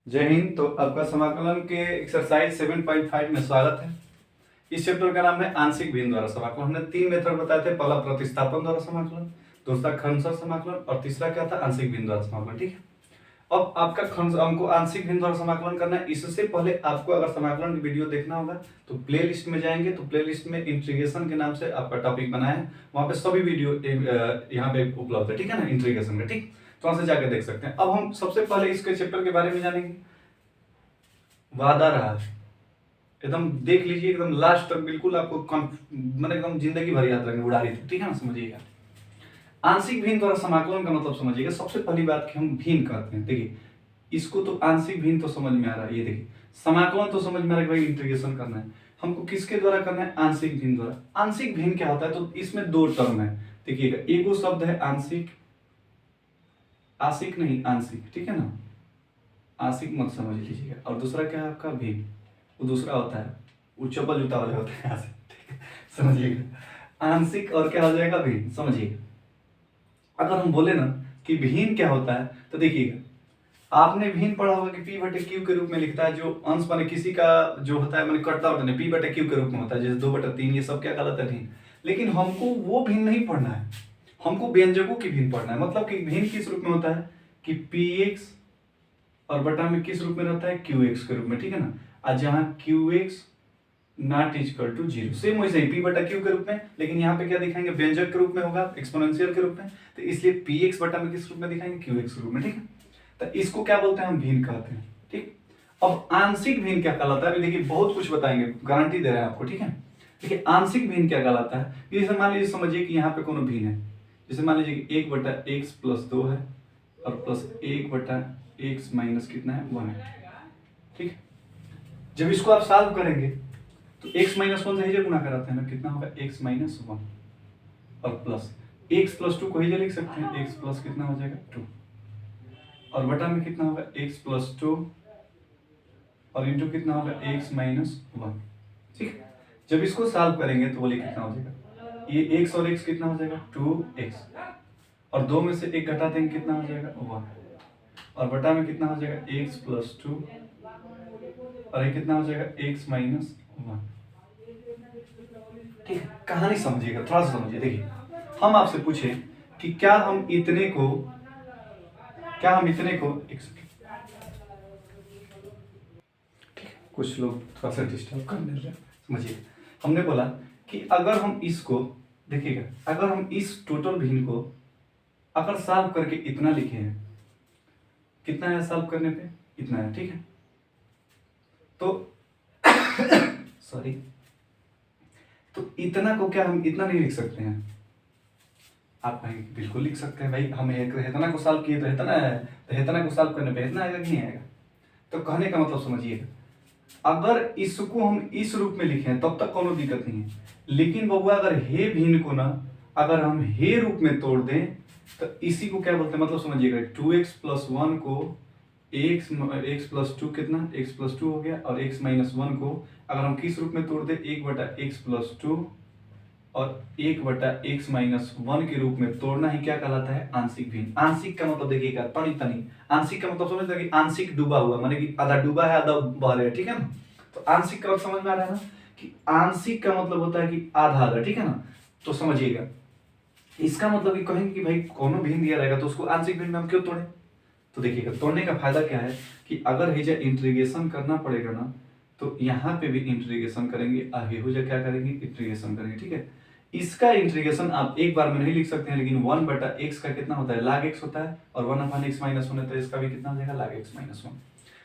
जय हिंद। तो आपका समाकलन के एक्सरसाइज 7.5 में स्वागत है। इस चैप्टर का नाम है आंशिक भिन्न द्वारा समाकलन। हमने 3 मेथड बताए थे, पहला प्रतिस्थापन द्वारा समाकलन, दूसरा खंडशः समाकलन और तीसरा क्या था, आंशिक भिन्न द्वारा समाकलन। ठीक है, अब आपका हमको आंशिक भिन्न द्वारा समाकलन करना है। इससे पहले आपको अगर समाकलन की वीडियो देखना होगा तो प्ले लिस्ट में जाएंगे, तो प्ले लिस्ट में इंटीग्रेशन के नाम से आपका टॉपिक बना है, वहां पे सभी वीडियो यहाँ पे उपलब्ध है। ठीक है ना, इंटीग्रेशन का। ठीक, तो वहां से जाकर देख सकते हैं। अब हम सबसे पहले इसके चैप्टर के बारे में जानेंगे। वादा रहा, एकदम देख लीजिए, एकदम लास्ट तक बिल्कुल आपको मतलब एकदम जिंदगी भर याद रखेंगे, उड़ा रही थी। ठीक है ना, समझिएगा। आंशिक भिन्न द्वारा समाकलन का मतलब समझिएगा। सबसे पहली बात कि हम भिन्न करते हैं, देखिए इसको तो आंशिक भिन्न तो समझ में आ रहा है, ये देखिए समाकलन तो समझ में आ रहा है भाई, इंटीग्रेशन करना है हमको किसके द्वारा करना है, आंशिक भिन्न द्वारा। आंशिक भिन्न क्या होता है, तो इसमें दो टर्म है। देखिएगा, एक वो शब्द है आंशिक, आशिक नहीं आंशिक, ठीक है ना, आशिक मत समझ लीजिएगा। और दूसरा क्या है आपका भिन्न, वो दूसरा होता है, वो चप्पल जूता वाले होते हैं आशिक, ठीक है, समझिएगा। आंशिक और क्या हो जाएगा, भिन्न। समझिएगा, अगर हम बोले ना कि भिन्न क्या होता है, तो देखिएगा आपने भिन्न पढ़ा होगा कि पी बटे क्यू के रूप में लिखता है, जो अंश माने किसी का जो होता है, माने कटता होता है, पी बटे क्यू के रूप में होता है, जैसे 2/3, ये सब क्या गलत है, भिन्न। लेकिन हमको वो भिन्न नहीं पढ़ना है, हमको व्यंजकों की भिन्न पढ़ना है। मतलब कि भिन्न किस रूप में होता है कि पी एक्स और बटा में किस रूप में रहता है, क्यू एक्स के रूप में। ठीक है ना, आज जहां Q X not equal to 0, same वैसे ही पी बटा क्यू के रूप में, लेकिन यहाँ पे क्या दिखाएंगे, व्यंजक के रूप में होगा, एक्सपोनेंशियल के रूप में, तो इसलिए पी एक्स बटा में किस रूप में दिखाएंगे, क्यू एक्स के रूप में। ठीक है, तो इसको क्या बोलते हैं, हम भिन्न कहते हैं। ठीक, अब आंशिक भिन्न क्या कहलाता है, अभी देखिए बहुत कुछ बताएंगे, गारंटी दे रहे हैं आपको। ठीक है, देखिए आंशिक भिन्न क्या कहलाता है। जैसे मान लीजिए, समझिए कि यहाँ पे कोनो भिन्न है, जैसे मान लीजिए कि 1/x+2 है और प्लस 1/x माइनस कितना है, 1 है। ठीक, जब इसको आप सॉल्व करेंगे तो x माइनस 1 से ही गुणा कराते हैं ना, कितना होगा, x माइनस 1 और प्लस x+2 को ही लिख सकते हैं, x प्लस कितना हो जाएगा 2 और बटा में कितना होगा, x+2 और इंटू कितना होगा, x माइनस 1। ठीक, जब इसको सॉल्व करेंगे तो बोलिए कितना हो जाएगा, ये x और x कितना हो जाएगा, 2x और 2 में से 1 घटा देंगे, कितना हो जाएगा, 1 और बटा में कितना हो जाएगा, x+2 और ये कितना हो जाएगा, x माइनस 1। ठीक है, कहानी समझिएगा, थोड़ा सा समझिए। देखिए, हम आपसे पूछे कि क्या हम इतने को कुछ लोग थोड़ा सा डिस्टर्ब कर दे रहे हैं, समझिए। हमने बोला कि अगर हम इसको, देखिएगा, अगर हम इस टोटल भिन्न को अगर सॉल्व करके इतना लिखे हैं, कितना है सॉल्व करने पे, इतना है। ठीक है, तो सॉरी, तो इतना को क्या हम इतना नहीं लिख सकते हैं, आप कहेंगे बिल्कुल लिख सकते हैं भाई, हम इतना को सॉल्व किए तो इतना है, तो इतना को सॉल्व करने पे इतना आएगा कि नहीं आएगा। तो कहने का मतलब समझिएगा, अगर इसको हम इस रूप में लिखें तब तक कोनो दिक्कत नहीं है, लेकिन बबुआ अगर हे भिन्न को ना अगर हम हे रूप में तोड़ दें तो इसी को क्या बोलते हैं, मतलब समझिएगा, 2x+1 को x+2 कितना, x+2 हो गया, और x माइनस 1 को अगर हम किस रूप में तोड़ दें, 1/x+2 और 1/x माइनस 1 के रूप में तोड़ना ही क्या कहलाता है, आंशिक भिन्न। आंशिक का मतलब देखिएगा, तनी आंशिक का मतलब समझते हैं कि आंशिक डूबा हुआ, माने कि आधा डूबा है आधा बह रहा है। ठीक है ना, तो आंशिक का समझ में आ रहा है ना, कि आंशिक का मतलब होता है कि आधा आधा। ठीक है ना, तो समझिएगा, इसका मतलब कि कहेंगे कि भाई कोनो भिन्न दिया रहेगा तो उसको आंशिक भिन्न में हम क्यों तोड़े। तो देखिएगा, तोड़ने का फायदा क्या है कि अगर हेजा इंटीग्रेशन करना पड़ेगा ना, तो यहाँ पे भी इंटीग्रेशन करेंगे, आगे हो जा क्या करेंगे, इंटीग्रेशन करेंगे। ठीक है, इसका इंटीग्रेशन आप एक बार में नहीं लिख सकते हैं, लेकिन 1/x का कितना होता है, log x होता है, और 1/x माइनस 1 है, तो इसका भी कितना हो जाएगा, log x माइनस 1।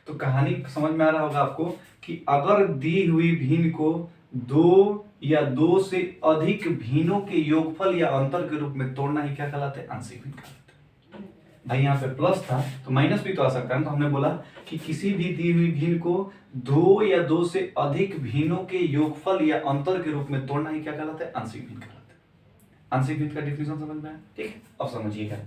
तो कहानी समझ में आ रहा होगा आपको कि अगर दी हुई भिन्न को दो या दो से अधिक भिन्नों के योगफल या अंतर के रूप में तोड़ना ही क्या कहलाता है, आंशिक भिन्न कहलाता है। भाई यहाँ पे प्लस था तो माइनस भी तो आ सकता है, तो हमने बोला कि किसी भी दी हुई भिन्न को दो या दो से अधिक भिन्नों के योगफल या अंतर के रूप में तोड़ना ही क्या कहलाता है, आंशिक भिन्न कहलाता है। आंशिक भिन्न का डिफिनेशन समझ में आया। ठीक है, अब समझिएगा,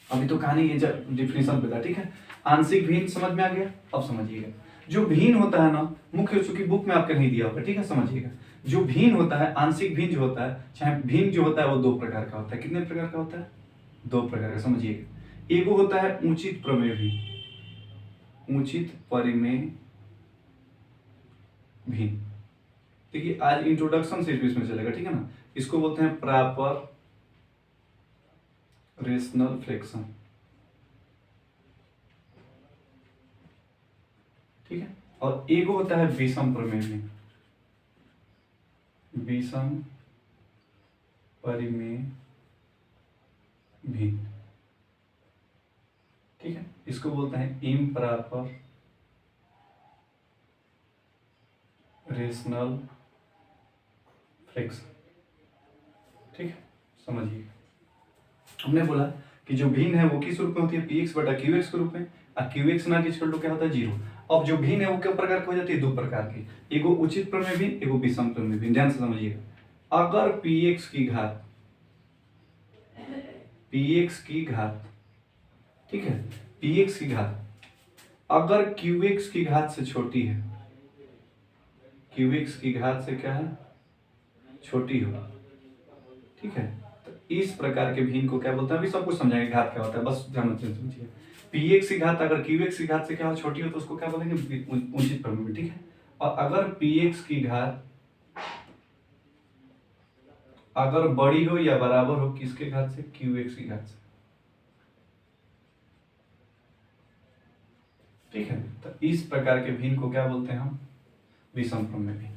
अभी तो कहानी ये डिफिनेशन पे था। ठीक है, आंशिक भिन्न समझ में आ गया। अब समझिएगा, जो भिन्न होता है ना, मुख्य चूंकि बुक में आपके नहीं दिया होगा। ठीक है, समझिएगा, जो भिन्न होता है, आंशिक भिन्न जो होता है, चाहे भिन्न जो होता है वो दो प्रकार का होता है। कितने प्रकार का होता है, दो प्रकार का। समझिएगा, एगो होता है उचित प्रमेय भिन्न, उचित परिमेय भिन्न। देखिए आज इंट्रोडक्शन से इसमें चलेगा, ठीक है ना। इसको बोलते हैं प्रॉपर रेशनल फ्रैक्शन, ठीक है। और एक होता है विषम प्रमेय भिन्न, विषम परिमेय भिन्न, ठीक है। इसको बोलते हैं इम्प्रॉपर रेशनल फ्रैक्शन, ठीक है। समझिए हमने बोला कि जो भिन्न है वो किस रूप में होती है, px बटा qx के रूप में, और qx ना किस तो क्या होता है 0। अब जो भिन्न है वो किस प्रकार की हो जाती है, दो प्रकार की, एगो उचित प्रमेय भिन्न, एगो विषम प्रमेय भिन्न। ध्यान से समझिएगा, अगर px की घात ठीक है, px की घात अगर qx की घात से छोटी है, qx की घात से क्या है, छोटी हो, ठीक है, तो इस प्रकार के भिन्न को क्या बोलते हैं, अभी सब कुछ समझाएंगे घात क्या होता है, बस ध्यान से समझिए। px की घात अगर qx की घात से क्या हो, छोटी हो, तो उसको क्या बोलेंगे, उचित प्रमेय, ठीक है। और अगर px की घात अगर बड़ी हो या बराबर हो किसके घात से, qx की घात से, ठीक है। तो इस प्रकार के भिन्न को क्या बोलते हैं हम, विषम प्रमेय भिन्न।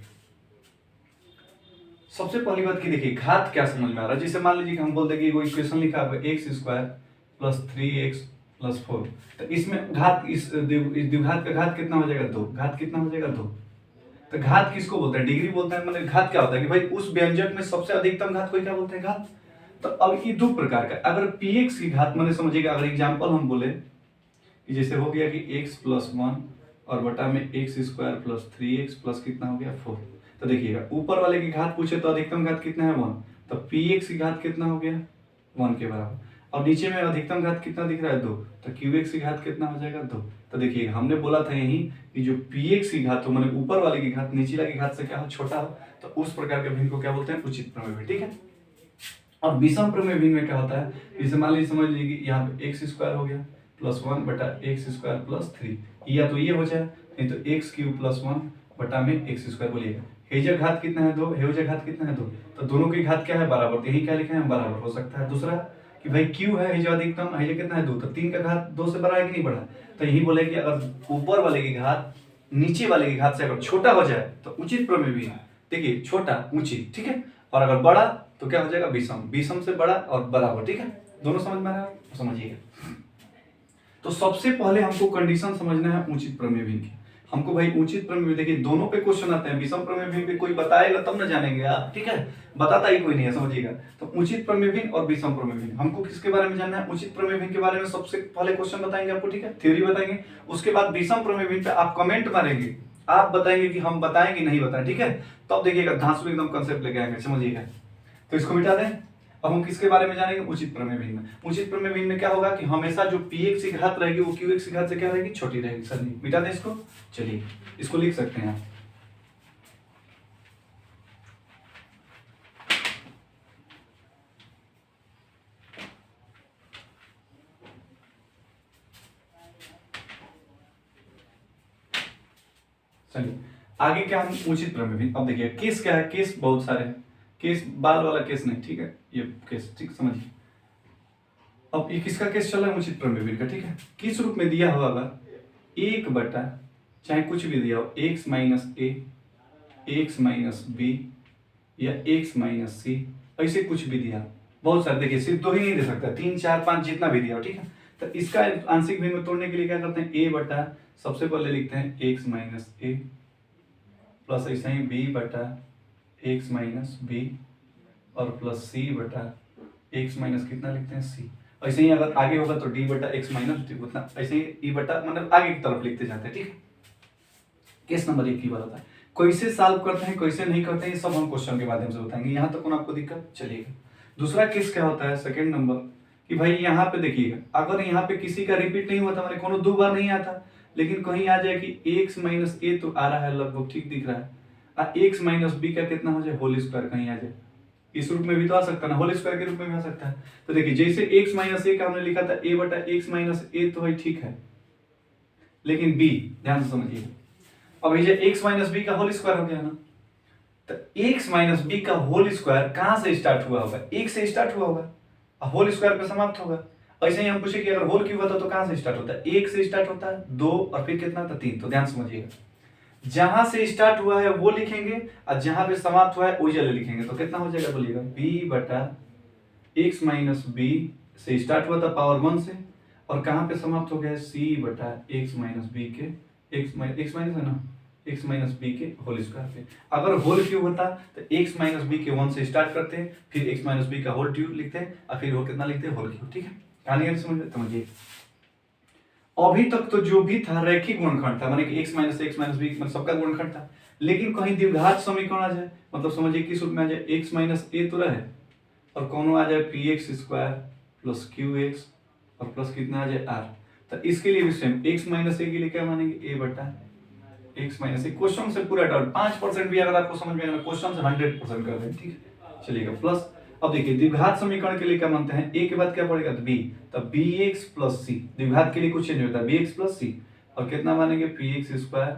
सबसे पहली बात की देखिए घात क्या समझ में आ रहा है, जैसे मान लीजिए कि हम बोलते हैं कि कोई इक्वेशन लिखा हुआ है x square plus 3x plus 4, तो इसमें घात इस द्विघात का घात कितना हो जाएगा, 2। घात कितना हो जाएगा, 2। तो घात किसको बोलते हैं, डिग्री बोलते हैं। मतलब घात क्या होता है कि भाई उस व्यंजक में सबसे अधिकतम घात को क्या बोलते हैं, घात। तो अब ये दो प्रकार का, अगर px की घात मैंने समझिएगा, अगर एग्जाम्पल हम बोले कि जैसे हो गया कि x प्लस 1 और बटा में x square plus 3x plus कितना हो गया 4। तो देखिएगा ऊपर वाले की घात पूछे तो अधिकतम घात कितना है 1, तो px की घात कितना हो गया 1 के बराबर। और नीचे में अधिकतम घात कितना दिख रहा है 2, तो qx की घात कितना हो जाएगा 2। तो देखिएगा हमने बोला था यही कि जो px की घात हो मतलब ऊपर वाले की घात नीचे वाले की घात से क्या हो, छोटा हो, तो उस प्रकार के भिन्न को क्या बोलते हैं, उचित प्रमेय भिन्न, ठीक है। और विषम प्रमेय भिन्न में क्या होता है, जैसे मान लीजिए समझ लीजिए कि यहाँ पे x स्क्वायर हो गया प्लस 1 बटा एक्स स्क्वायर प्लस 3, या तो ये हो जाए, नहीं तो एक्स क्यूब प्लस 1 बटा में एक्स स्क्वायर। बोलिएगा हेजा घात कितना है 2, हेजा घात कितना है 2, तो दोनों की घात क्या है, बराबर। तो यही क्या लिखे हैं, बराबर हो सकता है। दूसरा कि भाई क्यू है हेजा अधिकतम, हेजा कितना है 2, तो 3 का घात 2 से बड़ा है कि नहीं बड़ा, तो यही बोले कि अगर ऊपर वाले की घात नीचे वाले की घात से अगर छोटा हो जाए तो उचित प्रमेय भिन्न। देखिए छोटा उचित, ठीक है, और अगर बड़ा तो क्या हो जाएगा, विषम। विषम से बड़ा और बराबर, ठीक है। दोनों समझ में आ रहा है, समझिएगा। तो सबसे पहले हमको कंडीशन समझना है उचित प्रमेय भिन्न की। हमको भाई उचित प्रमेय, देखिए दोनों पे क्वेश्चन आते हैं, विषम प्रमेय भिन्न पे कोई बताएगा तब ना जानेंगे आप, ठीक है, बताता ही कोई नहीं है, समझिएगा। तो उचित प्रमेय भिन्न और विषम प्रमेय भिन्न, हमको किसके बारे में जानना है, उचित प्रमेय भिन्न के बारे में सबसे पहले क्वेश्चन बताएंगे आपको, ठीक है, थ्योरी बताएंगे। उसके बाद विषम प्रमेय भिन्न पे आप कमेंट मारेंगे, आप बताएंगे कि हम बताएं कि नहीं बताएं, ठीक है। तो अब देखिएगा धांसू एकदम कंसेप्ट लेके आएंगे, समझिएगा। तो इसको मिटा दें। अब हम किसके बारे में जानेंगे, उचित प्रमेय भिन्न में। उचित प्रमेय भिन्न में क्या होगा कि हमेशा जो px की घात रहेगी वो qx की घात से क्या रहेगी, छोटी रहेगी। सर नहीं मिटा दें इसको, चलिए इसको लिख सकते हैं आप। चलिए आगे क्या हम उचित प्रमेय भिन्न। अब देखिए केस क्या है, केस बहुत सारे हैं, केस बाल वाला केस नहीं, ठीक है, ये केस, ठीक समझिए। अब ये किसका केस चल रहा है, उचित प्रमेय भिन्न का, ठीक है। किस रूप में दिया होगा, एक बटा चाहे कुछ भी दिया हो, x माइनस ए, एक्स माइनस बी या x माइनस सी, ऐसे कुछ भी दिया, बहुत सारे। देखिए सिर्फ दो ही नहीं दे सकता, 3 4 5 जितना भी दिया हो, ठीक है। तो इसका आंशिक भिन्न में तोड़ने के लिए क्या करते हैं, a बटा सबसे पहले लिखते हैं x माइनस ए प्लस ऐसे ही b बटा x माइनस बी और प्लस c बटा x माइनस कितना लिखते हैं c। ऐसे ही अगर आगे होगा तो d बटा x माइनस उतना, ऐसे ही e बटा मतलब आगे की तरफ लिखते जाते हैं, ठीक है। केस नंबर 1 की बात होता है, कैसे सॉल्व करते हैं कैसे नहीं करते हैं ये सब हम क्वेश्चन के माध्यम से बताएंगे। यहाँ तक आपको दिक्कत, चलिएगा। दूसरा केस क्या होता है, सेकंड नंबर, कि भाई यहाँ पे देखिएगा अगर यहाँ पे किसी का रिपीट नहीं होता, मैंने कोनो 2 बार नहीं आता, लेकिन कहीं आ जाए कि x माइनस ए तो आ रहा है लगभग ठीक दिख रहा है, और x माइनस बी का कितना हो जाए, होल स्क्वायर कहीं आ जाए, इस रूप में भी तो आ सकता है ना, होल स्क्वायर के रूप में भी आ सकता है। तो देखिए जैसे x माइनस ए का हमने लिखा था a बटा x माइनस ए, तो भाई ठीक है, लेकिन b, ध्यान से समझिए, अब ये x माइनस बी का होल स्क्वायर हो गया ना, तो x माइनस बी का होल स्क्वायर कहाँ से स्टार्ट हुआ होगा? एक से स्टार्ट हुआ होगा और होल स्क्वायर पे समाप्त होगा। ऐसे ही हम पूछे कि अगर होल क्यूब होता तो कहाँ से स्टार्ट होता है? एक से स्टार्ट होता है, दो और फिर कितना था? तीन। तो ध्यान समझिएगा, जहां से स्टार्ट हुआ है वो लिखेंगे और जहां पे समाप्त हुआ है वही जले लिखेंगे। तो कितना हो जाएगा बोलिएगा? b बटा x माइनस बी से स्टार्ट हुआ था पावर 1 से और कहाँ पे समाप्त हो गया? c बटा x माइनस बी के x माइनस है ना, x माइनस बी के होल स्क्वायर पे। अगर होल क्यूब होता तो x माइनस बी के 1 से स्टार्ट करते हैं, फिर x माइनस बी का होल क्यूब लिखते हैं और फिर वो कितना लिखते हैं? Whole cube. ठीक है, कहानी समझिए। अभी तक तो जो भी था रैखिक गुणनखंड था, माने कि x माइनस बी मतलब सबका गुणनखंड था। लेकिन कहीं द्विघात समीकरण आ जाए, मतलब समझिए किस रूप में आ जाए? x माइनस ए तो रहे और कौन आ जाए? P x square plus Q x और प्लस कितना आ जाए? आर। तो इसके लिए भी सेम x माइनस ए के लिए क्या मानेंगे? ए बटा x माइनस ए। क्वेश्चन से पूरा डाउट 5% भी अगर आपको समझ में आएगा, क्वेश्चन से 100% कर दें। ठीक है, चलिएगा प्लस। अब देखिए द्विघात समीकरण के लिए क्या मानते हैं? a के बाद क्या पड़ेगा? तो b, तब bx प्लस c। द्विघात के लिए कुछ चेंज होता है, bx प्लस c और कितना मानेंगे? px स्क्वायर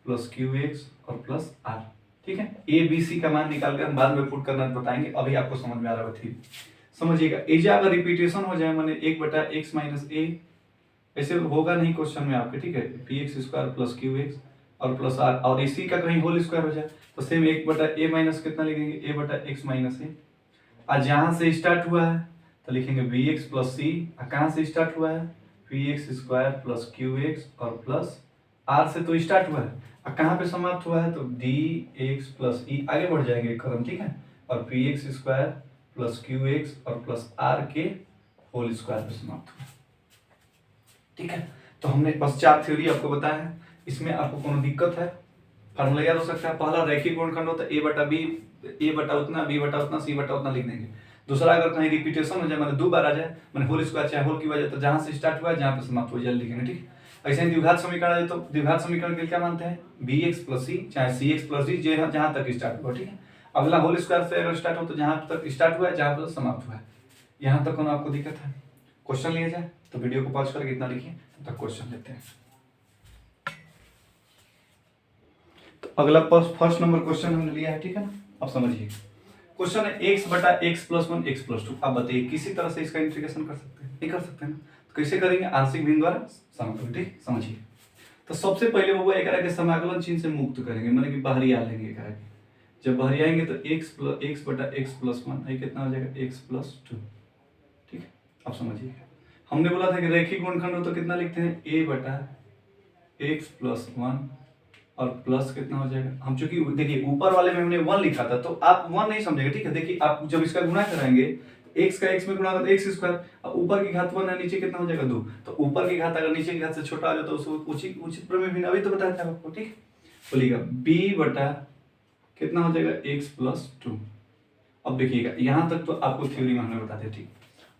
प्लस qx और प्लस r। ठीक है, a b c का मान निकाल कर हम बाद में पुट करना बताएंगे, अभी आपको समझ में आ रहा है। समझिएगा, एजा अगर रिपीटेशन हो जाए माने 1 बटा x माइनस ए, ऐसे होगा नहीं क्वेश्चन में आपके। ठीक है, px स्क्वायर प्लस qx और प्लस r और इसी का कहीं होल स्क्वायर हो जाए तो सेम 1 बटा ए माइनस कितना लिखेंगे? a बटा x माइनस ए। आज जहां से स्टार्ट हुआ है तो लिखेंगे bx प्लस सी, कहां से स्टार्ट हुआ है? px स्क्वायर प्लस qx और प्लस r से तो स्टार्ट हुआ है और कहां पे समाप्त हुआ है? तो dx प्लस e, आगे बढ़ जाएंगे एक कदम। ठीक है, और px स्क्वायर प्लस qx और प्लस r के होल स्क्वायर पे समाप्त हुआ। ठीक है, तो हमने बस 4 थ्योरी आपको बताया है। इसमें आपको कोनो दिक्कत है? फार्मूला याद हो सकता है। पहला रैखिक गुणनखंड होता है a बटा b, a बटा उतना, b बटा उतना, c बटा उतना लिख देंगे। दूसरा अगर कहीं रिपीटेशन हो जाए माने 2 बार आ जाए, माने होल स्क्वायर चाहे होल की वजह, तो जहां से स्टार्ट हुआ है जहां पे समाप्त हुआ जल्दी लिखेंगे। ठीक, ऐसे ही द्विघात समीकरण आ जाए तो द्विघात समीकरण के लिए क्या मानते हैं? bx प्लस c चाहे cx प्लस d जहां तक स्टार्ट हुआ। ठीक है, अगला होल स्क्वायर से अगर स्टार्ट हो तो जहां तक स्टार्ट हुआ है जहां पर समाप्त हुआ है। यहां तक कोनो आपको दिक्कत है? क्वेश्चन लिया जाए तो वीडियो को पॉज करके इतना लिखिए, तब तक क्वेश्चन लेते हैं। तो अगला फर्स्ट नंबर क्वेश्चन हमने लिया है। ठीक है ना, अब समझिए क्वेश्चन है x बटा x प्लस 1 x प्लस 2। आप बताइए किसी तरह से इसका इंटीग्रेशन कर सकते हैं? नहीं कर सकते ना, तो कैसे करेंगे? आंशिक भिन्न द्वारा समाकलन। ठीक, समझिए। तो सबसे पहले वो एक के समाकलन चिन्ह से मुक्त करेंगे, मतलब कि बाहरी आ लेंगे एक के। जब बाहरी आएंगे तो x बटा x प्लस 1 कितना हो जाएगा? x plus 2। ठीक है, अब समझिए हमने बोला था कि रैखिक गुणनखंड हो तो कितना लिखते हैं? a बटा x प्लस 1 और प्लस कितना हो जाएगा? हम चूंकि देखिए ऊपर वाले में हमने 1 लिखा था तो आप 1 नहीं समझेंगे। ठीक है, देखिए आप जब इसका गुणा कराएंगे x का x में गुणा होगा तो x स्क्वायर, और ऊपर की घात 1 है, नीचे कितना हो जाएगा? 2। तो ऊपर की घात अगर नीचे की घात से छोटा आ जाए तो उसको उचित प्रमेय भिन्न, अभी तो बताया था आपको। ठीक, बोलिएगा b बटा कितना हो जाएगा? x plus 2। अब देखिएगा यहां तक तो आपको थ्योरी में हमने बता दिया। ठीक,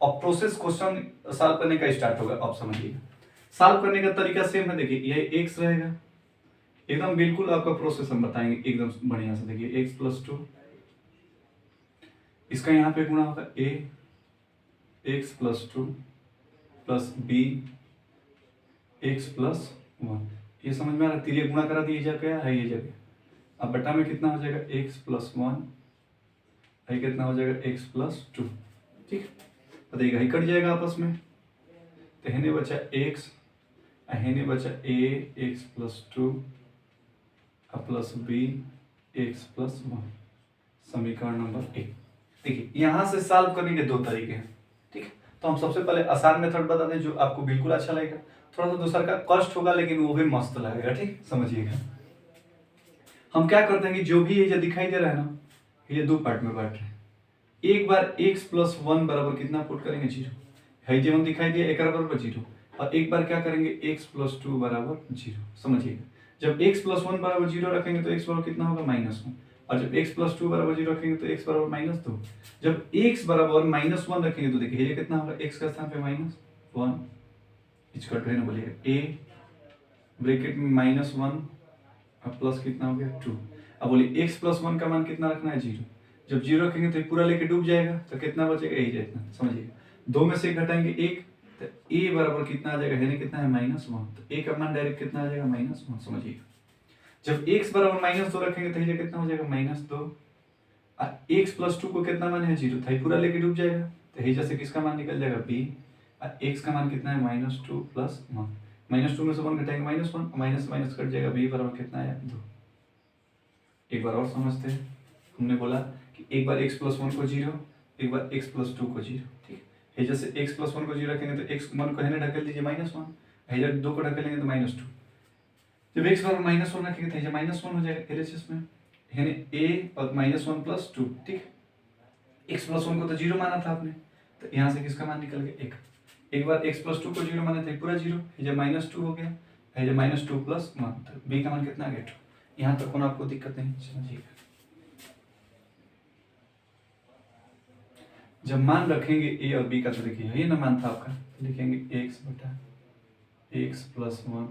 अब प्रोसेस क्वेश्चन सॉल्व करने का स्टार्ट होगा। अब समझिएगा सॉल्व करने का तरीका सेम है। देखिए ये x रहेगा, एकदम बिल्कुल आपका प्रोसेस हम बताएंगे एकदम बढ़िया से। देखिए x प्लस 2, इसका यहाँ पे गुणा होगा a x plus 2 plus b x plus 1। ये समझ में आ रहा है? तिरिया गुणा करा दिया जगह है ये जगह। अब बटा में कितना हो जाएगा? x प्लस 1 है, कितना हो जाएगा? x plus 2। ठीक, बताइएगा ही कट जाएगा आपस में, तो हेने बचा x, हेने बचा a x plus 2 plus b x plus 1, समीकरण नंबर 1। देखिए यहां से सॉल्व करने के 2 तरीके हैं। ठीक है, तो हम सबसे पहले आसान मेथड बता दें जो आपको बिल्कुल अच्छा लगेगा। थोड़ा सा दूसरा का कष्ट होगा लेकिन वो भी मस्त लगेगा। ठीक, समझिएगा हम क्या करते हैं कि जो भी ये जो दिखाई दे रहा है ना, ये 2 पार्ट में बांट रहे हैं। एक बार x प्लस 1 बराबर कितना पुट करेंगे? 0 है, जो हम दिखाई दिया एक बराबर 0। और एक बार क्या करेंगे? x प्लस 2 बराबर 0। समझिएगा जब x प्लस 1 बराबर 0 रखेंगे तो x बराबर कितना होगा? -1। और जब x प्लस 2 बराबर 0 रखेंगे तो x बराबर -2। जब x बराबर -1 रखेंगे तो देखिए ये कितना होगा? x का स्थान पे -1 इसका ट्रेन बोलिएगा a ब्रैकेट में -1 और प्लस कितना हो गया? 2। अब बोलिए x प्लस 1 का मान कितना रखना है? 0। जब 0 रखेंगे तो पूरा लेके डूब जाएगा तो कितना बचेगा? यही जितना। समझिए 2 में से 1 घटाएंगे 1 तो ए बराबर कितना आ जाएगा, है कितना है -1, तो ए का मान डायरेक्ट कितना आ जाएगा -1, समझिएगा। जब x बराबर -2 रखेंगे तो ये कितना हो जाएगा -2, x + 2 को कितना मान है 0, था पूरा लेके डूब जाएगा, तो ये जैसे किसका मान निकल जाएगा b, x का मान कितना है -2 + 1, -2 में से 1 घटाएंगे -1, माइनस माइनस कट जाएगा, b बराबर कितना आया 2। एक बार और समझते हैं, हमने बोला कि एक बार x + 1 को 0, एक बार x + 2 को 0, ठीक है। जैसे x + 1 को 0 रखेंगे तो x 1 को है ना ढकेल दीजिए -1, है जब 2 को ढकेलेंगे तो -2, जब x बराबर -1 रखेंगे तो ये -1 हो जाएगा LHS में, है ना a और -1 + 2, ठीक है। x + 1 को तो 0 माना था आपने, तो यहाँ से किसका मान निकल गया 1। एक बार x + 2 को 0 माना था पूरा 0, है जब -2 हो गया, है जब -2 + 1, तो b का मान कितना आ गया 2। यहाँ तक कौन आपको दिक्कत नहीं, समझिएगा। जब मान रखेंगे a और b का, तो देखिए यही ना मान था आपका, लिखेंगे x + 1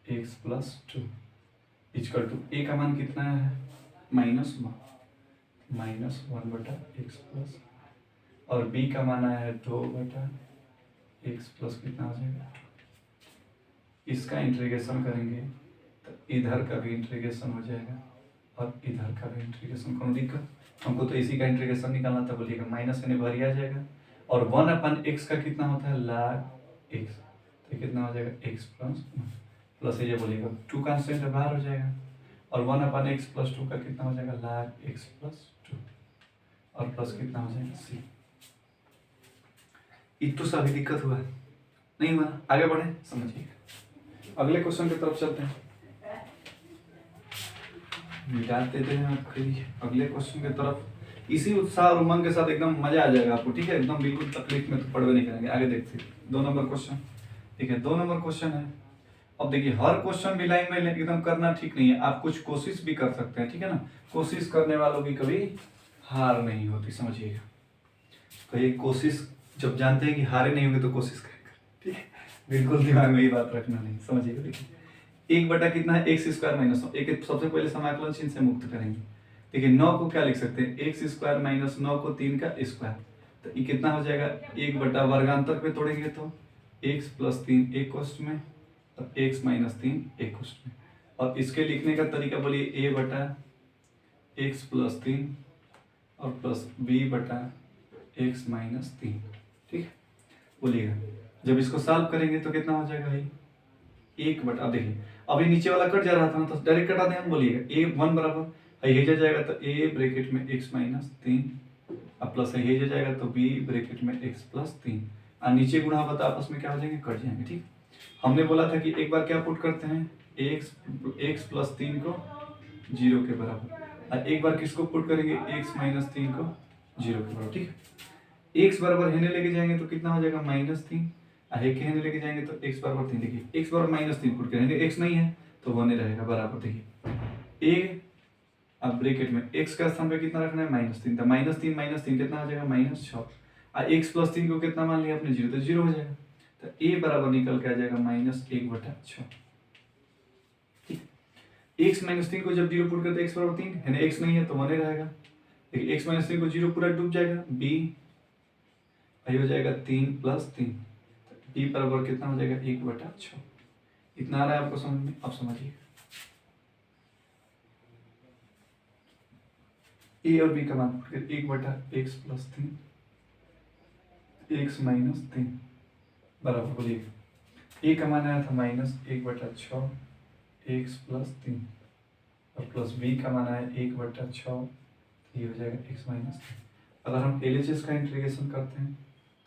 x + 2 equal to a का मान कितना है -1 -1/x प्लस, और b का मान आया है 2/x प्लस कितना हो जाएगा 2। इसका इंटीग्रेशन करेंगे तो इधर का भी इंटीग्रेशन हो जाएगा और इधर का भी इंटीग्रेशन, कौन दिक्कत, हमको तो इसी का इंटीग्रेशन निकालना था, बोलिएगा माइनस यानी भर आ जाएगा, और 1/x का कितना होता है log x, तो कितना हो जाएगा x प्लस ये बोलिएगा 2 कांस्टेंट है बाहर हो जाएगा, और 1/x + 2 का कितना हो जाएगा log x + 2, और प्लस कितना हो जाएगा c। इतना सभी दिक्कत हुआ नहीं हुआ, आगे बढ़े समझिएगा। अगले क्वेश्चन की तरफ चलते हैं, मिटा देते हैं आपके लिए अगले क्वेश्चन की तरफ। इसी उत्साह और उमंग के साथ एकदम मजा आ जाएगा आपको, ठीक है, एकदम बिल्कुल तकलीफ में तो पढ़वे नहीं करेंगे। आगे देखते हैं 2 नंबर क्वेश्चन, ठीक है 2 नंबर क्वेश्चन है। अब देखिए हर क्वेश्चन भी लाइन में एकदम करना ठीक नहीं है, आप कुछ कोशिश भी कर सकते हैं, ठीक है ना, कोशिश करने वालों की कभी हार नहीं होती, समझिएगा। तो ये कोशिश जब जानते हैं कि हारे नहीं होंगे तो कोशिश करेंगे, ठीक है, बिल्कुल दिमाग में ये बात रखना नहीं, समझिएगा। देखिए 1 कितना है x² - 9, एक सबसे पहले समाकलन चिन्ह से मुक्त करेंगे। देखिए 9 को क्या लिख सकते हैं, x² - 9 को 3 का स्क्वायर, तो ये कितना हो जाएगा 1 वर्गांतर पे तोड़ेंगे तो x + 3 एक कोष्ठ में और x - 3 एक कोष्ठ में, और इसके लिखने का तरीका बोलिए a/x + 3 और प्लस b/x - 3, ठीक है, बोलिएगा। जब इसको सॉल्व करेंगे तो कितना हो जाएगा भाई 1/, अब देखिए अभी नीचे वाला कट जा रहा था ना, तो डायरेक्ट कटा दें हम, बोलिएगा a1 बराबर ये जाएगा तो a ब्रैकेट में x - 3, अब प्लस ये जाएगा तो b ब्रैकेट में x + 3, और नीचे गुणा होगा तो आपस में क्या हो जाएंगे, कट जाएंगे, ठीक। हमने बोला था कि एक बार क्या पुट करते हैं x + 3 को 0 के बराबर, और एक बार किसको पुट करेंगे x - 3 को 0 के बराबर, ठीक है। x बराबर हेने लेके जाएंगे तो कितना हो जाएगा -3, है के हेने लेके जाएंगे तो x बराबर 3, देखिए x बराबर -3 पुट करेंगे, x नहीं है तो होने रहेगा बराबर, देखिए a, अब ब्रैकेट में x का स्थान पे कितना रखना है -3, तो -3 कितना हो जाएगा -6, और x + 3 को कितना मान लिया आपने 0, तो 0 हो जाएगा, तो a बराबर निकल के आ जाएगा -1/6, ठीक। x - 3 को जब 0 पुट करते x बराबर 3 है ना, x नहीं है तो होने रहेगा, देखिए x - 3 को 0 पूरा डूब जाएगा, b हो जाएगा 3 + 3, b बराबर कितना हो जाएगा 1/6। इतना आ रहा है आपको समझ में, अब समझिए a और b का मान 1/x + 3 x - 3 बराबर, बोलिएगा a का मान आया था -1/6 x + 3, और प्लस b का मान आया 1/6, ये हो जाएगा x - 3। अगर हम LHS का इंटीग्रेशन करते हैं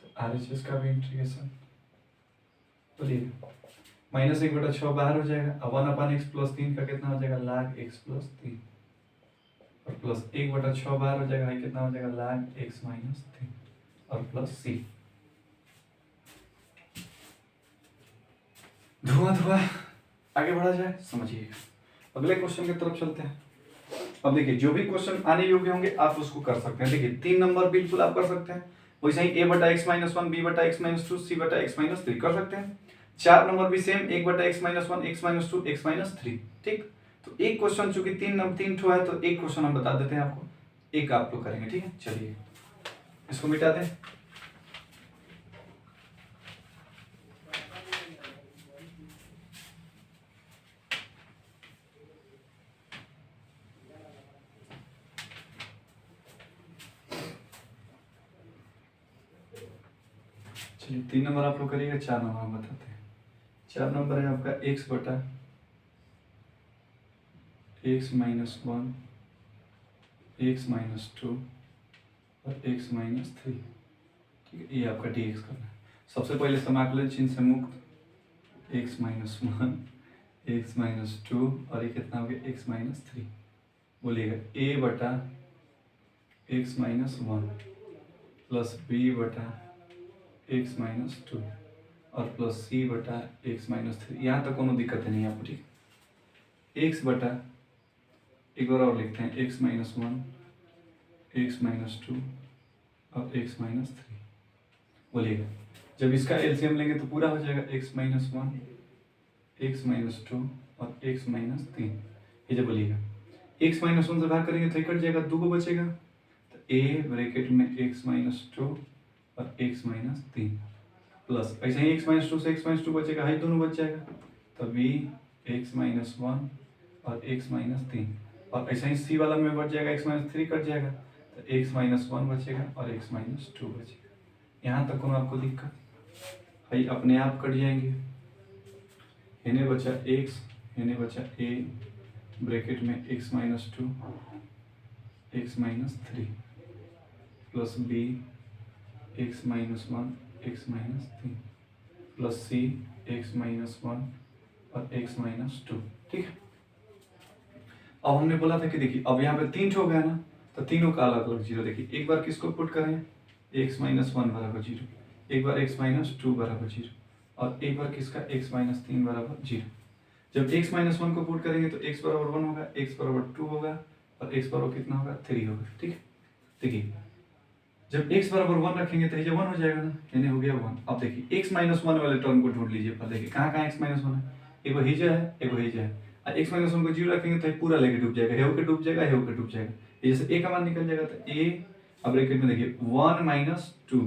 तो RHS का भी इंटीग्रेशन, बोलिएगा -1/6 बाहर हो जाएगा, अब 1/x + 3 का कितना हो जाएगा log x + 3, और प्लस 1/6 बाहर हो जाएगा, कितना हो जाएगा log x - 3, और प्लस c। धुआं आगे बढ़ा जाए, समझिएगा। अगले क्वेश्चन की तरफ चलते हैं। अब देखिए जो भी क्वेश्चन आने योग्य होंगे आप उसको कर सकते हैं। देखिए 3 नंबर बिल्कुल आप कर सकते हैं, वैसे ही a/x - 1 b/x - 2 c/x - 3 कर सकते हैं। 4 नंबर भी सेम 1/x - 1 x - 2 x - 3, ठीक। तो एक क्वेश्चन चूंकि 3 ठो है तो एक क्वेश्चन हम बता देते हैं आपको, एक आप लोग करेंगे, ठीक है। चलिए इसको मिटा दें। चलिए 3 नंबर आप लोग करिएगा, 4 नंबर हम बताते हैं। 4 नंबर है आपका x बटा x माइनस 1, x माइनस 2 और x माइनस 3। ठीक है, ये आपका dx करना है। सबसे पहले समाकलन चिन्ह से मुक्त x माइनस 1, x माइनस 2 और ये कितना हो गया x माइनस 3। बोलिएगा a बटा x माइनस 1 प्लस b बटा x माइनस 2 और प्लस c बटा x माइनस 3। यहाँ तक कोनो दिक्कत नहीं है आपको। ठीक, x बटा, एक बार और लिखते हैं, x माइनस 1, x माइनस 2 और x माइनस 3। बोलिएगा जब इसका एलसीएम लेंगे तो पूरा हो जाएगा x माइनस 1, x माइनस 2 और x माइनस 3। ये जब बोलिएगा x माइनस 1 से भाग करेंगे तो कट जाएगा, 2 को बचेगा, तो a ब्रैकेट में x माइनस 2 और x माइनस 3 प्लस ऐसे ही x माइनस 2 से x माइनस 2 बचेगा, हाई दोनों बच जाएगा, तो b x माइनस 1 और x माइनस 3 और ऐसे ही c वाला में बच जाएगा, x माइनस 3 कट जाएगा, तो x माइनस 1 बचेगा और x माइनस 2 बचेगा। यहाँ तक कोनो आपको दिक्कत, भाई अपने आप कट जाएंगे। इन्हें बचा x, इन्हें बचा a ब्रैकेट में x minus 2, x minus 3 plus b x minus 1, x minus 3 plus c x minus 1 और x माइनस 2। ठीक है, अब हमने बोला था कि देखिए अब यहाँ पे 3 हो गया ना, तो तीनों का अलग अलग जीरो। देखिए एक बार किसको पुट करें, x माइनस 1 बराबर 0, एक बार x माइनस 2 बराबर 0 और एक बार किसका x माइनस 3 बराबर 0। जब x माइनस 1 को पुट करेंगे तो x बराबर 1 होगा, x बराबर 2 होगा और x बराबर कितना होगा, 3 होगा। ठीक है, देखिए जब x बराबर 1 रखेंगे तो ये 1 हो जाएगा ना, यानी हो गया 1। अब देखिए x माइनस 1 वाले टर्म को ढूंढ लीजिए। पर देखिए कहाँ कहाँ x माइनस 1 है, एक वो हिजा है, एक वो हिजा है, और x माइनस 1 को 0 रखेंगे तो ये पूरा लेके डूब जाएगा, हे होके डूब जाएगा, हे होके डूब जाएगा। ये जैसे a का मान निकल जाएगा तो a, अब ब्रैकेट में देखिए 1 माइनस 2,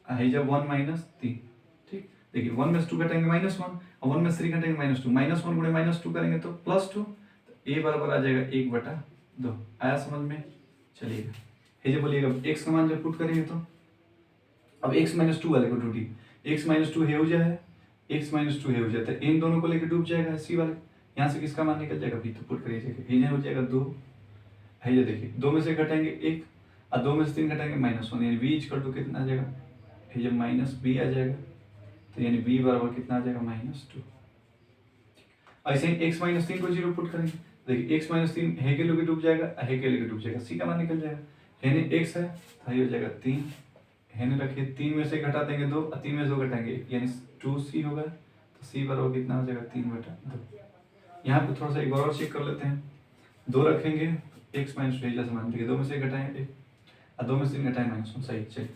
हिजा 1 माइनस 3। ठीक, देखिए 1 में 2 घटाएंगे माइनस 1 और 1 में 3 घटाएंगे माइनस 2, माइनस 1 गुणे माइनस 2 करेंगे तो प्लस 2, तो a बराबर आ जाएगा 1/2। आया समझ में? चलिएगा ये जो बोलिएगा x का मान जब पुट करेंगे तो अब x माइनस 2 वाले को ढूंढिए, x माइनस 2 है हो जाए, x माइनस 2 है हो जाता है, इन दोनों को लेकर डूब जाएगा c वाले। यहाँ से किसका मान निकल जाएगा, b, तो पुट करिए, ये हो जाएगा 2 है। ये देखिए 2 में से घटाएंगे 1 और 2 में से 3 घटाएंगे -1, यानी b इक्वल टू कितना आ जाएगा, ये माइनस b आ जाएगा, तो यानी b बराबर कितना आ जाएगा, -2। ऐसे ही x माइनस 3 को 0 पुट करेंगे, देखिए x माइनस 3 है के लेके डूब जाएगा, है के लेके डूब जाएगा, c का मान निकल जाएगा, हेने x है तो ये हो जाएगा 3, हेने रखिए 3 में से घटा देंगे 2 और 3 में से 2 घटाएंगे यानी 2c होगा, तो c बराबर कितना हो जाएगा, 3/2। यहाँ पे थोड़ा सा एक बार और चेक कर लेते हैं, 2 रखेंगे x माइनस 2 जैसे मान देखिए 2 में से घटाएंगे 1 और 2 में से 3 घटाएंगे -1, सही। चलिए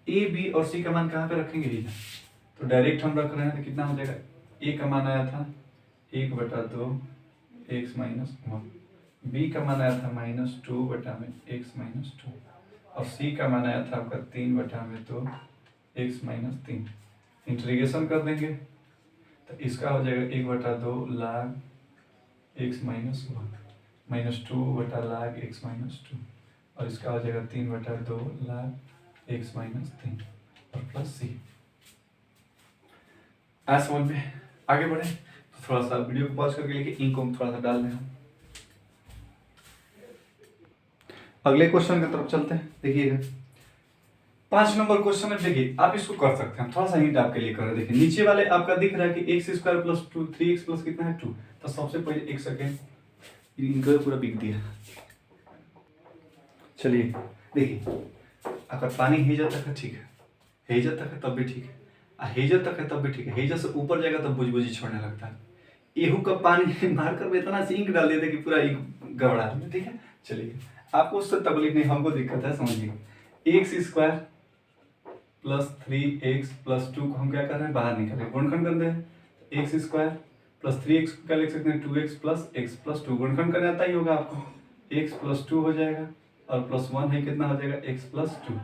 a b और c का मान कहाँ पे रखेंगे, ही तो डायरेक्ट हम रख रहे हैं, तो कितना हो जाएगा, a का मान आया था 1/2 x माइनस 1, b का मान आया था -2 x माइनस 2 और c का मान आया था आपका 3/2 x माइनस 3। इंटीग्रेशन कर देंगे तो इसका हो जाएगा 1/2 log x minus 1 -2 log x minus 2 और इसका हो जाएगा 3/2 log x माइनस 3 और प्लस c। आज समझ में आगे बढ़े तो थोड़ा सा वीडियो को पॉज करके लेके इंक को थोड़ा सा डाल दें। अगले क्वेश्चन की तरफ चलते हैं। देखिएगा 5 नंबर क्वेश्चन है, देखिए आप इसको कर सकते हैं, थोड़ा सा हिंट आपके लिए कर रहे हैं। देखिए नीचे वाले आपका दिख रहा है कि x square plus 2 3x plus कितना है 2, तो सबसे पहले एक सेकेंड इनको पूरा बिक दिया। चलिए देखिए अगर पानी हेजा तक है ठीक है, हेजा तक है तब भी ठीक है, हेजा तक है तब भी ठीक है, हेजा से ऊपर जाएगा तब बुझबुझी छोड़ने लगता है। एहू का पानी मारकर इतना सी इंक डाल देते कि पूरा इंक गड़बड़ा देते। ठीक है, चलिए आपको उससे तकलीफ नहीं, हमको दिक्कत है, समझिए। X square plus 3x plus 2 को हम क्या कर रहे हैं, बाहर निकाल रहे हैं, गुणनखंड कर रहे हैं। एक्स स्क्वायर प्लस 3x क्या लिख सकते हैं, 2x प्लस x प्लस 2, गुणनखंड करने आता ही होगा आपको, x प्लस 2 हो जाएगा और प्लस 1 है कितना हो जाएगा, x प्लस 2।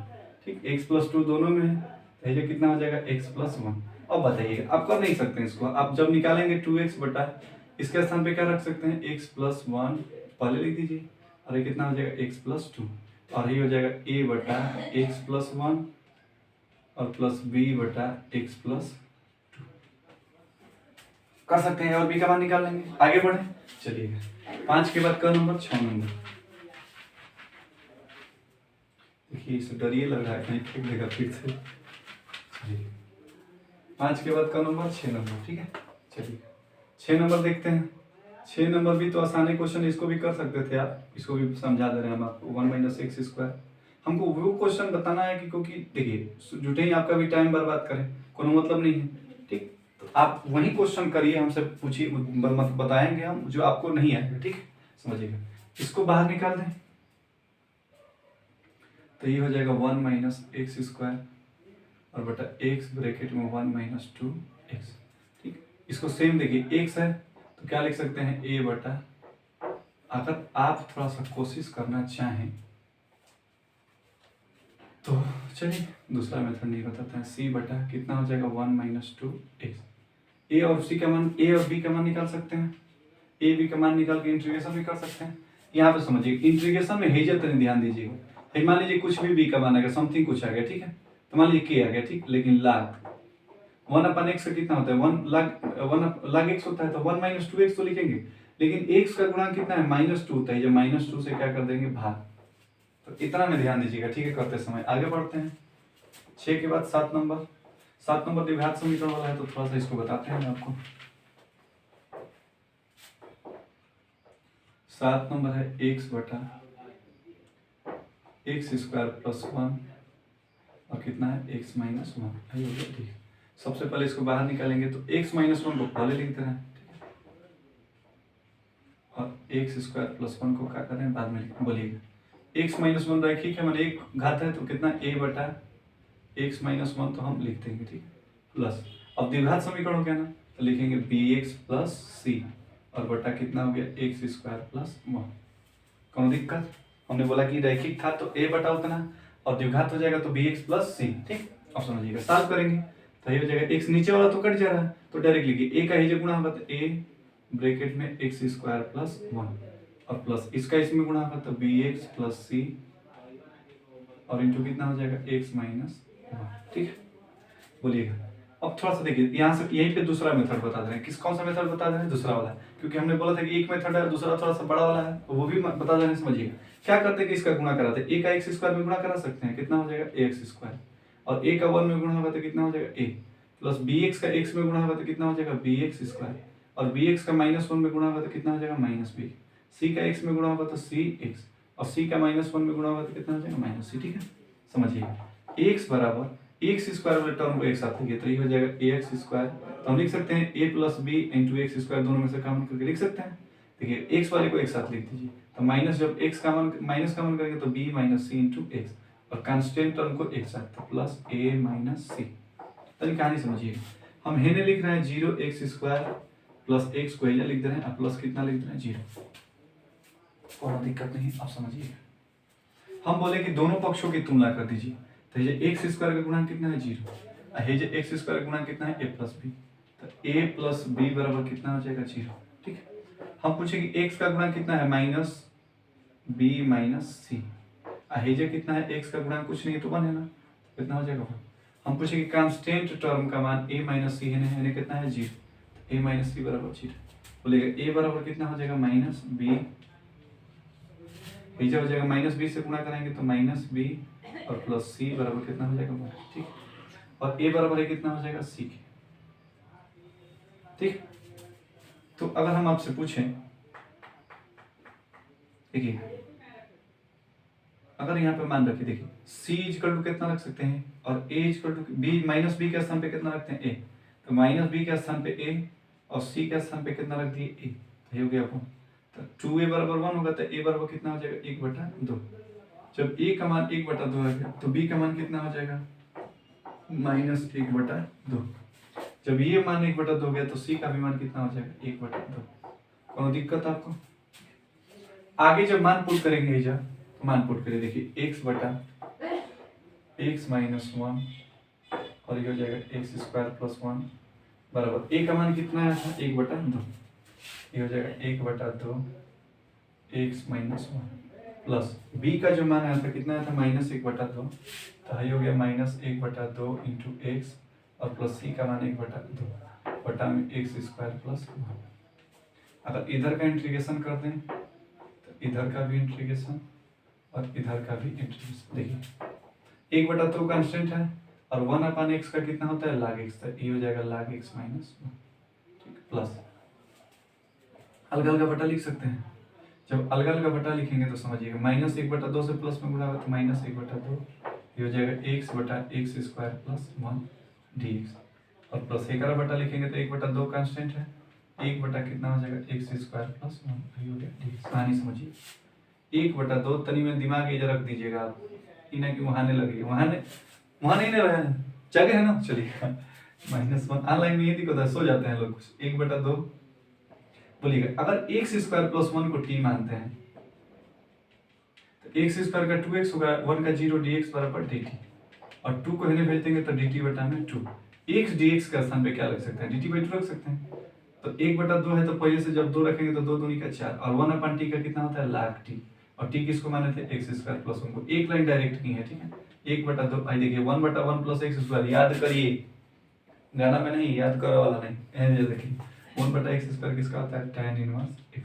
ठीक, x प्लस 2 दोनों में है तो ये कितना हो जाएगा, x प्लस 1। अब बताइएगा आप कर नहीं सकते हैं इसको, आप जब निकालेंगे 2x बटा इसके स्थान पे क्या रख सकते हैं, x प्लस 1 पहले लिख दीजिए और ये कितना हो जाएगा, x प्लस 2 और ये हो जाएगा a बटा x प्लस 1 और प्लस बी बटा एक्स प्लस 2 कर सकते हैं, और बी का मान निकाल लेंगे। आगे बढ़े, चलिएगा 5 के बाद क नंबर 6 नंबर। देखिए इसे डरिए लग रहा है कहीं फेंक देगा फिर से। चलिए 5 के बाद क नंबर 6 नंबर, ठीक है। चलिए 6 नंबर देखते हैं। 6 नंबर भी तो आसान है क्वेश्चन, इसको भी कर सकते थे आप, इसको भी समझा दे रहे हैं हम आपको। 1 माइनस एक्स स्क्वायर हमको वो क्वेश्चन बताना है कि, क्योंकि देखिए झूठे ही आपका भी टाइम बर्बाद करें कोनो मतलब नहीं है, ठीक। तो आप वही क्वेश्चन करिए, हमसे पूछिए, बताएंगे हम जो आपको नहीं आएगा, ठीक है, समझिएगा। इसको बाहर निकाल दें तो ये हो जाएगा 1 माइनस एक्स स्क्वायर और बटा एक्स ब्रैकेट में 1 माइनस 2 एक्स, ठीक। इसको सेम देखिए एक्स है तो क्या लिख सकते हैं ए बटा, अगर आप थोड़ा सा कोशिश करना चाहें तो चलिए दूसरा मेथड नहीं बताते हैं, सी बटा कितना हो जाएगा 1 माइनस 2 एक्स। ए और सी का मान, ए और बी का मान निकाल सकते हैं, ए बी का मान निकाल के इंटीग्रेशन भी कर सकते हैं। यहाँ पे समझिए इंटीग्रेशन में हेजत नहीं, ध्यान दीजिएगा। मान लीजिए कुछ भी बी का मान आ गया, समथिंग कुछ आ गया, ठीक है, तो मान लीजिए के आ गया, ठीक, लेकिन लाग 1 अपन एक्स कितना होता है, 1 लाग एक्स होता है, तो 1 माइनस 2 एक्स तो लिखेंगे, लेकिन एक्स का गुणा कितना है -2 होता है, जब -2 से क्या कर देंगे भाग। तो इतना में ध्यान दीजिएगा, ठीक है। करते समय आगे बढ़ते हैं। 6 के बाद 7 नंबर। 7 नंबर द्विघात समीकरण वाला है, तो थोड़ा सा इसको बताते हैं आपको। 7 नंबर है एक्स बटा एक्स स्क्वायर प्लस 1 और कितना है एक्स माइनस 1, ठीक है। सबसे पहले इसको बाहर निकालेंगे तो एक्स माइनस 1 को पहले लिखते हैं, और एक्स स्क्वायर प्लस 1 को क्या कर रहे हैं बाद में लिखें, बोलिएगा। एक्स माइनस 1 रखिए, मतलब एक घात है तो कितना ए बटा एक्स माइनस 1 तो हम लिख देंगे, ठीक, प्लस अब द्विघात समीकरण हो गया ना, तो लिखेंगे बी एक्स प्लस सी और बटा कितना हो गया एक्स स्क्वायर प्लस 1। कौन दिक्कत, हमने बोला कि रैखिक था तो ए बटा उतना, और द्विघात हो जाएगा तो बी एक्स प्लस सी, ठीक। अब समझिएगा सॉल्व करेंगे तो ये हो जाएगा, एक्स नीचे वाला तो कट जा रहा है तो डायरेक्ट लिखिए ए का ही जो गुणा होगा तो ए ब्रैकेट में एक्स स्क्वायर प्लस 1 और प्लस इसका इसमें गुणा होगा तो बी एक्स प्लस सी और इंटू कितना हो जाएगा एक्स माइनस 1, ठीक है। बोलिएगा। अब थोड़ा सा देखिए यहाँ से यहीं पे दूसरा मेथड बता दे रहे हैं, किस कौन सा मेथड बता दे रहे हैं, दूसरा वाला, क्योंकि हमने बोला था कि एक मेथड है दूसरा थोड़ा सा बड़ा वाला है, तो वो भी बता दे रहे हैं। समझिएगा क्या करते हैं कि इसका गुणा कराते हैं, ए का एक्स स्क्वायर में गुणा करा सकते हैं, कितना हो जाएगा एक्स स्क्वायर, और ए का 1 में गुणा होगा तो कितना हो जाएगा ए, प्लस बी एक्स का एक्स में गुणा होगा तो कितना हो जाएगा बी एक्स स्क्वायर, और बी एक्स का -1 में गुणा होगा तो कितना हो जाएगा माइनस बी, सी का एक्स में गुणा होगा तो सी एक्स, और सी का -1 में गुणा होगा तो कितना हो जाएगा माइनस सी, ठीक है। समझिएगा एक्स बराबर एक्स स्क्वायर वाले टर्म को एक साथ लिखिए तो ये हो जाएगा ए एक्स स्क्वायर, तो हम लिख सकते हैं a plus b into x square, दोनों में से कॉमन करके लिख सकते हैं। देखिए एक्स वाले को एक साथ लिख दीजिए, तो माइनस जब एक्स माइनस कॉमन करेंगे तो बी माइनस सी इंटू एक्स, और कांस्टेंट टर्म को एक साथ तो प्लस ए माइनस सी। तो कहानी समझिए, हम हेने लिख रहे हैं 0 एक्स स्क्वायर प्लस एक्स को हेने लिख दे रहे हैं, और प्लस कितना लिख दे रहे हैं 0, कोई दिक्कत नहीं। आप समझिएगा हम बोले कि दोनों पक्षों की तुलना कर दीजिए, तो ये एक्स स्क्वायर का गुणा कितना है 0, है जो एक्स स्क्वायर का गुणा कितना है ए प्लस बी, तो ए प्लस बी बराबर कितना हो जाएगा 0, ठीक है। हम पूछेंगे एक्स का गुणा कितना है माइनस बी माइनस सी, है जो कितना है एक्स का गुणा कुछ नहीं तो 1 है ना, तो कितना हो जाएगा 1। हम पूछेंगे कांस्टेंट टर्म का मान ए माइनस सी है कितना है 0, ए माइनस सी बराबर 0, बोलेगा ए बराबर कितना हो जाएगा माइनस बी, जब हो जाएगा माइनस बी से गुणा करेंगे तो माइनस बी और प्लस सी बराबर कितना हो जाएगा 1, ठीक, और ए बराबर है कितना हो जाएगा सी के, ठीक। तो अगर हम आपसे पूछें, देखिए अगर यहाँ पे मान रखिए, देखिए सी इक्वल टू कितना रख सकते हैं, और a equal to b minus b के स्थान पे कितना रखते हैं ए, तो माइनस बी के स्थान पे ए और सी के स्थान पे कितना रख दिए ए, तो हो गया अपन, तो 2a बराबर 1 होगा तो ए बराबर कितना हो जाएगा 1/2। जब a का मान 1/2 आ गया तो b का मान कितना हो जाएगा -1/2। जब ये मान 1/2 हो गया तो c का भी मान कितना हो जाएगा 1/2। कोई दिक्कत आपको? आगे जब मान पुट करेंगे जब तो मान पुट करें, देखिए x बटा x माइनस 1 और ये हो जाएगा एक्स स्क्वायर प्लस 1 बराबर a का मान कितना आया था 1/2, ये हो जाएगा 1/2 एक्स माइनस 1। प्लस b का जो मान आया था कितना आया था -1/2, तो ये हो गया -1/2 इंटू एक्स और प्लस c का मान 1/2 बटा में x² प्लस 1। अगर इधर का इंटीग्रेशन कर दें तो इधर का भी इंटीग्रेशन और इधर का भी इंटीग्रेशन, देखिए 1/2 कांस्टेंट है और 1/x का कितना होता है log x, तो ये हो जाएगा log x - 1, ठीक, प्लस अलग अलग बटा लिख सकते हैं। जब अलग अलग बटा लिखेंगे तो समझिएगा -1/2 से प्लस में गुणा होगा तो -1/2 ये हो जाएगा x/x² प्लस 1 dx और प्लस 11 बटा लिखेंगे तो 1/2 कांस्टेंट है, 1 बटा कितना हो जाएगा x² प्लस 1 ये हो गया dx। कहानी समझिए 1/2 तनी में दिमाग इधर रख दीजिएगा आप, इन्हें कि वहां नहीं लगेगी, वहां नहीं रहे जगह है ना, चलिए -1 ऑनलाइन में ये दिक्कत है, सो जाते हैं लोग कुछ। 1/2 बोलिएगा अगर x² प्लस 1 को t मानते हैं तो x² का 2x होगा, 1 का 0 dx बराबर dt और 2 को हिने भेज देंगे तो dt बटा में 2, x dx का स्थान पे क्या रख सकते हैं dt/2 रख सकते हैं। तो 1/2 है तो पहले से जब 2 रखेंगे तो 2 दूनी का 4 और 1/t का कितना होता है log t और t किसको माने थे x² प्लस 1 को, एक लाइन डायरेक्ट की है, ठीक है। 1/2 आई देखिए 1/1 प्लस x², याद करिए, गाना में नहीं, याद करो वाला नहीं, ये देखिए 1/x² किसका होता है tan इनवर्स x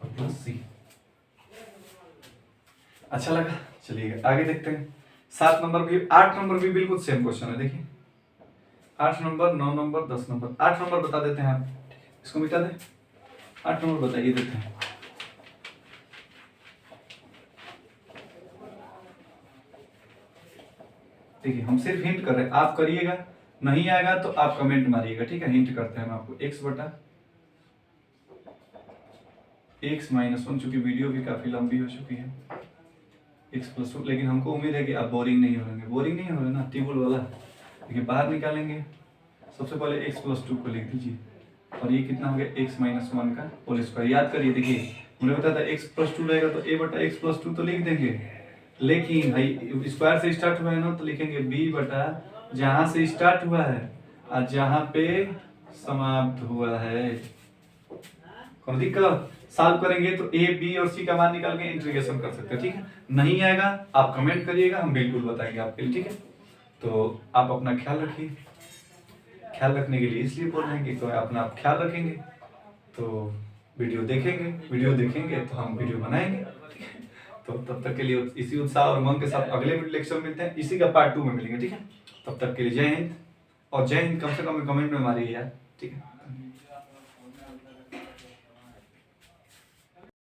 और प्लस c। अच्छा लगा, चलिए आगे देखते हैं। 7 नंबर भी, 8 नंबर भी बिल्कुल सेम क्वेश्चन है, देखिए 8 नंबर 9 नंबर 10 नंबर। 8 नंबर बता देते हैं आप, इसको मिटा दें। 8 नंबर बताइए देते हैं। देखिए हम सिर्फ हिंट कर रहे हैं, आप करिएगा, नहीं आएगा तो आप कमेंट मारिएगा, ठीक है। हिंट करते हैं हम आपको, x बटा x - 1, चूंकि वीडियो भी काफी लंबी हो चुकी है, x+2, लेकिन हमको उम्मीद है कि आप बोरिंग नहीं हो रहे, बोरिंग नहीं हो रहे ना, टेबल वाला। देखिए बाहर निकालेंगे, सबसे पहले x+2 को लिख दीजिए और ये कितना हो गया x - 1 का होल स्क्वायर। याद करिए, देखिए मुझे बताया था x+2 रहेगा तो a बटा x+2 तो लिख देंगे, लेकिन भाई स्क्वायर से स्टार्ट हुआ है ना तो लिखेंगे b बटा जहां से स्टार्ट हुआ है और जहां पे समाप्त हुआ है। कौन दिक्कत, सॉल्व करेंगे तो a b और c का मान निकाल के इंटीग्रेशन कर सकते हैं, ठीक है। नहीं आएगा आप कमेंट करिएगा, हम बिल्कुल बताएंगे आपके लिए, ठीक है। तो आप अपना ख्याल रखिए, ख्याल रखने के लिए इसलिए बोल रहे हैं कि तो अपना आप ख्याल रखेंगे तो वीडियो देखेंगे तो हम वीडियो बनाएंगे, ठीक है। तो तब तक के लिए इसी उत्साह और उमंग के साथ अगले लेक्चर मिलते हैं, इसी का पार्ट 2 में मिलेंगे, ठीक है। तब तक के लिए जय हिंद, और जय हिंद कम से कम कमेंट में मारिए यार, ठीक है।